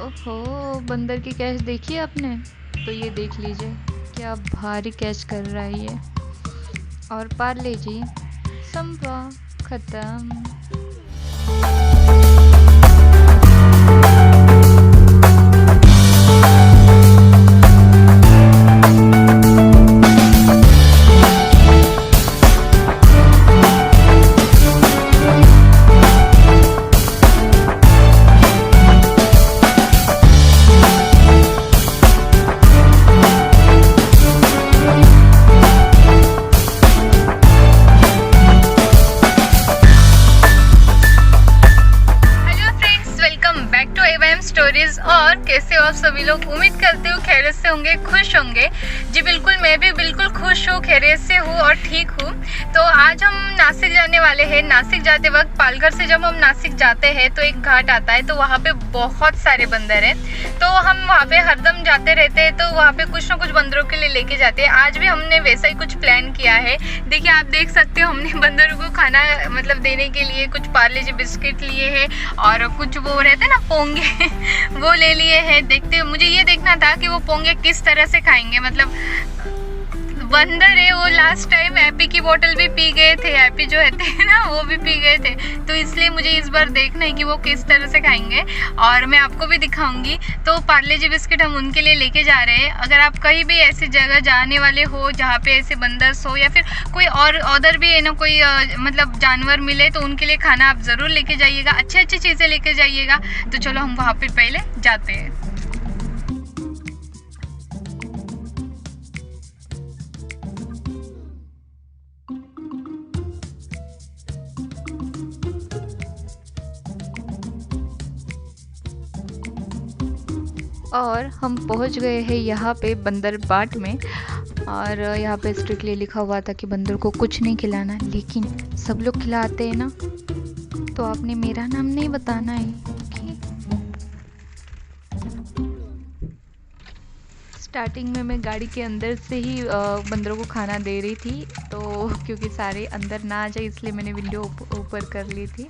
ओहो, बंदर की कैच देखी आपने? तो ये देख लीजिए क्या भारी कैच कर रहा है ये। और पार्ले जी संभव खत्म। स्टोरीज। और कैसे हो आप सभी लोग? उम्मीद करती हूँ खैरियत से होंगे, खुश होंगे। जी बिल्कुल, मैं भी बिल्कुल खुश हूँ, खैरियत से हूँ और ठीक हूँ। तो आज हम नासिक जाने वाले हैं। नासिक जाते वक्त पालघर से जब हम नासिक जाते हैं तो एक घाट आता है, तो वहाँ पे बहुत सारे बंदर हैं। तो हम वहाँ पे हरदम जाते रहते हैं, तो वहाँ पे कुछ ना कुछ बंदरों के लिए लेके जाते हैं। आज भी हमने वैसा ही कुछ प्लान किया है। देखिए, आप देख सकते हो हमने बंदरों को खाना मतलब देने के लिए कुछ पार्ले जी बिस्किट लिए हैं और कुछ वो रहते हैं ना पोंगे वो ले लिए हैं। देखते हो, मुझे ये देखना था कि वो पोंगे किस तरह से खाएंगे। मतलब बंदर है वो लास्ट टाइम हैप्पी की बोतल भी पी गए थे, हैप्पी जो रहते हैं ना वो भी पी गए थे। तो इसलिए मुझे इस बार देखना है कि वो किस तरह से खाएंगे और मैं आपको भी दिखाऊंगी। तो पार्ले जी बिस्किट हम उनके लिए लेके जा रहे हैं। अगर आप कहीं भी ऐसी जगह जाने वाले हो जहाँ पे ऐसे बंदर हो या फिर कोई और उधर भी है ना कोई मतलब जानवर मिले, तो उनके लिए खाना आप ज़रूर लेके जाइएगा, अच्छी अच्छी चीज़ें लेके जाइएगा। तो चलो हम वहाँ पर पहले जाते हैं। और हम पहुंच गए हैं यहाँ पे बंदर बाट में। और यहाँ पे स्ट्रिक्टली लिखा हुआ था कि बंदर को कुछ नहीं खिलाना, लेकिन सब लोग खिलाते हैं ना, तो आपने मेरा नाम नहीं बताना है। स्टार्टिंग में मैं गाड़ी के अंदर से ही बंदरों को खाना दे रही थी, तो क्योंकि सारे अंदर ना आ जाए इसलिए मैंने विंडो ऊपर कर ली थी।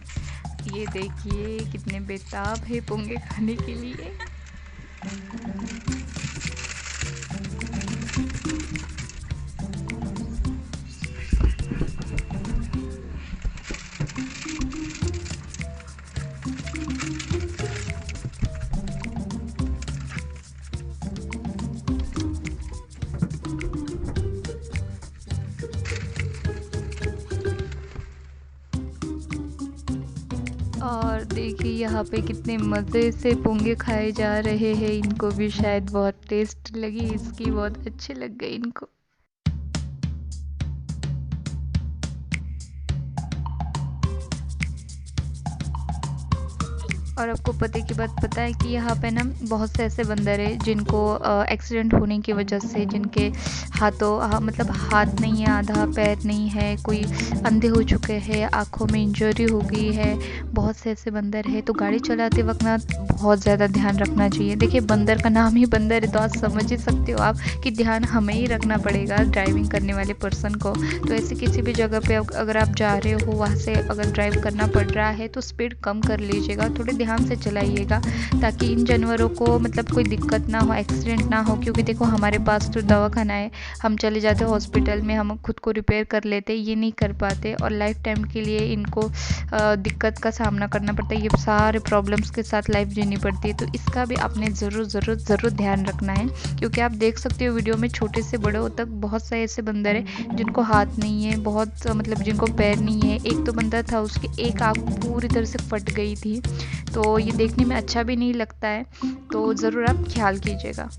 ये देखिए कितने बेताब है पोंगे खाने के लिए। और देखिए यहाँ पे कितने मज़े से पोंगे खाए जा रहे हैं। इनको भी शायद बहुत टेस्ट लगी इसकी, बहुत अच्छे लग गए इनको। और आपको पते की बात पता है कि यहाँ पे ना बहुत से ऐसे बंदर हैं जिनको एक्सीडेंट होने की वजह से, जिनके मतलब हाथ नहीं है, आधा पैर नहीं है, कोई अंधे हो चुके हैं, आँखों में इंजरी हो गई है, बहुत से ऐसे बंदर है। तो गाड़ी चलाते वक्त ना बहुत ज़्यादा ध्यान रखना चाहिए। देखिए, बंदर का नाम ही बंदर है, तो आप समझ ही सकते हो आप कि ध्यान हमें ही रखना पड़ेगा, ड्राइविंग करने वाले पर्सन को। तो ऐसे किसी भी जगह पे अगर आप जा रहे हो, वहाँ से अगर ड्राइव करना पड़ रहा है तो स्पीड कम कर लीजिएगा, थोड़े ध्यान से चलाइएगा, ताकि इन जानवरों को मतलब कोई दिक्कत ना हो, एक्सीडेंट ना हो। क्योंकि देखो, हमारे पास तो दवाखाना है, हम चले जाते हैं हॉस्पिटल में, हम खुद को रिपेयर कर लेते, ये नहीं कर पाते और लाइफ टाइम के लिए इनको दिक्कत का सामना करना पड़ता है। ये सारे प्रॉब्लम्स के साथ लाइफ जीनी पड़ती है। तो इसका भी आपने ज़रूर ध्यान रखना है, क्योंकि आप देख सकते हो वीडियो में छोटे से बड़ों तक बहुत सारे ऐसे बंदर हैं जिनको हाथ नहीं है, बहुत मतलब जिनको पैर नहीं है। एक तो बंदर था, उसकी एक आँख पूरी तरह से फट गई थी, तो ये देखने में अच्छा भी नहीं लगता है। तो ज़रूर आप ख्याल कीजिएगा।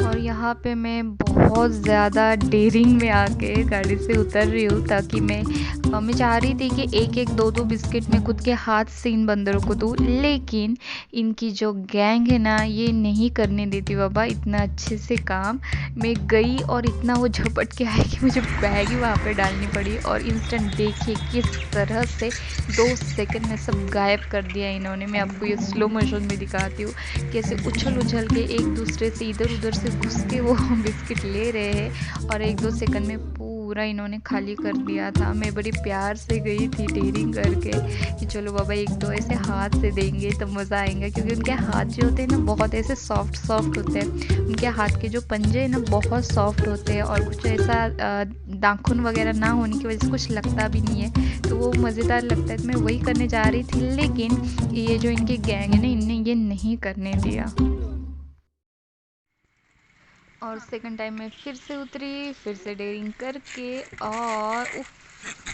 और यहाँ पे मैं बहुत ज़्यादा डेयरिंग में आके गाड़ी से उतर रही हूँ, ताकि मैं मैं चाह रही थी कि एक एक दो दो बिस्किट मैं खुद के हाथ से इन बंदरों को दूँ, लेकिन इनकी जो गैंग है ना ये नहीं करने देती बाबा इतना अच्छे से काम। मैं गई और इतना वो झपट के आई कि मुझे बैग ही वहाँ पे डालनी पड़ी, और इंस्टेंट देखिए किस तरह से 2 सेकंड में सब गायब कर दिया इन्होंने। मैं आपको ये स्लो मोशन में दिखाती हूँ कैसे उछल उछल के एक दूसरे से इधर उधर से घुस के वो बिस्किट ले रहे हैं, और 1-2 सेकंड में पूरा इन्होंने खाली कर दिया था। मैं बड़ी प्यार से गई थी डेयरिंग करके कि चलो बाबा एक दो ऐसे हाथ से देंगे तो मज़ा आएगा, क्योंकि उनके हाथ जो होते हैं ना बहुत ऐसे सॉफ्ट सॉफ्ट होते हैं। उनके हाथ के जो पंजे हैं ना बहुत सॉफ्ट होते हैं, और कुछ ऐसा नाखून वगैरह ना होने की वजह से कुछ लगता भी नहीं है, तो वो मज़ेदार लगता है। तो मैं वही करने जा रही थी, लेकिन ये जो इनकी गैंग है ना इनने ये नहीं करने दिया। और सेकंड टाइम मैं फिर से उतरी, फिर से डेयरिंग करके, और उफ,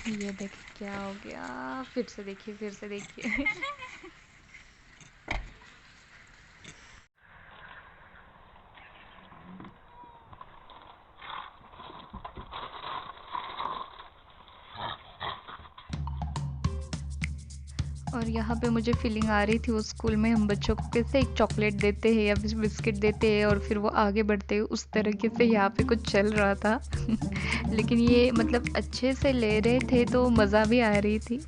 ये देखिए क्या हो गया। फिर से देखिए, फिर से देखिए। और यहाँ पे मुझे फीलिंग आ रही थी उस स्कूल में हम बच्चों को कैसे एक चॉकलेट देते हैं या बिस्किट देते हैं और फिर वो आगे बढ़ते हैं, उस तरीके से यहाँ पे कुछ चल रहा था। लेकिन ये मतलब अच्छे से ले रहे थे तो मज़ा भी आ रही थी।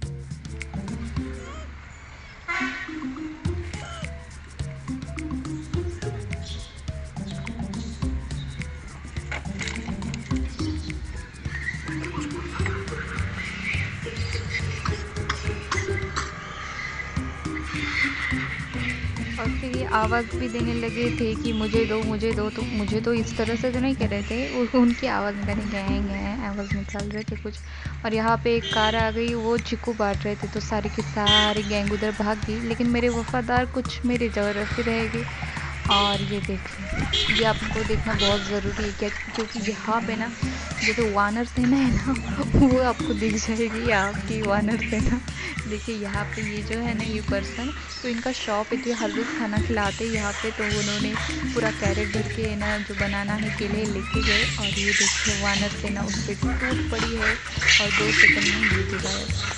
और फिर ये आवाज़ भी देने लगे थे कि मुझे दो मुझे दो, तो मुझे तो इस तरह से तो नहीं कह रहे थे, उनकी आवाज़ निकाली गैंग है आवाज़ निकाल रहे थे कुछ। और यहाँ पे एक कार आ गई, वो चीकू बांट रहे थे, तो सारी की सारी गैंग उधर भाग गई, लेकिन मेरे वफादार कुछ मेरी तरफ ही रह गए। और ये देखिए, ये आपको देखना बहुत ज़रूरी है क्या, क्योंकि यहाँ पे ना जैसे वानर सेना है ना वो आपको दिख जाएगी आपकी वानर सेना। देखिए यहाँ पे ये जो है ना ये पर्सन, तो इनका शॉप है, तो ये हर रोज़ खाना खिलाते हैं यहाँ पे, तो उन्होंने पूरा कैरेट भर के ना जो बनाना है केले लेके गए, और ये देखिए वानर सेना उस पर टूट पड़ी है, और 2 सेकंड में ये भी गायब।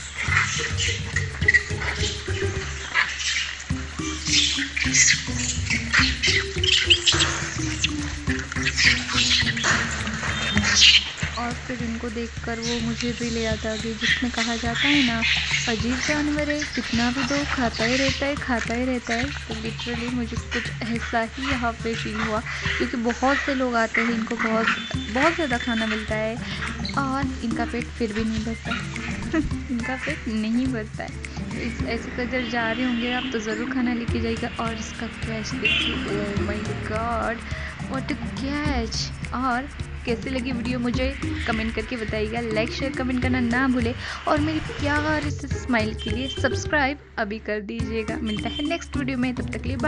और फिर इनको देखकर वो मुझे भी ले आता कि जिसमें कहा जाता है ना अजीब जानवर है, कितना भी दो खाता ही रहता है खाता ही रहता है। तो लिटरली मुझे कुछ ऐसा ही यहाँ पे फील हुआ, क्योंकि बहुत से लोग आते हैं, इनको बहुत बहुत ज़्यादा खाना मिलता है, और इनका पेट फिर भी नहीं भरता। इनका पेट नहीं भरता है। तो इस ऐसे कदर जा रहे होंगे आप तो ज़रूर खाना लेके जाइएगा। और इसका कैच देखिए, oh my God what a catch. और कैसी लगी वीडियो मुझे कमेंट करके बताइएगा, लाइक शेयर कमेंट करना ना भूले, और मेरी प्यार से स्माइल के लिए सब्सक्राइब अभी कर दीजिएगा। मिलता है नेक्स्ट वीडियो में, तब तक के लिए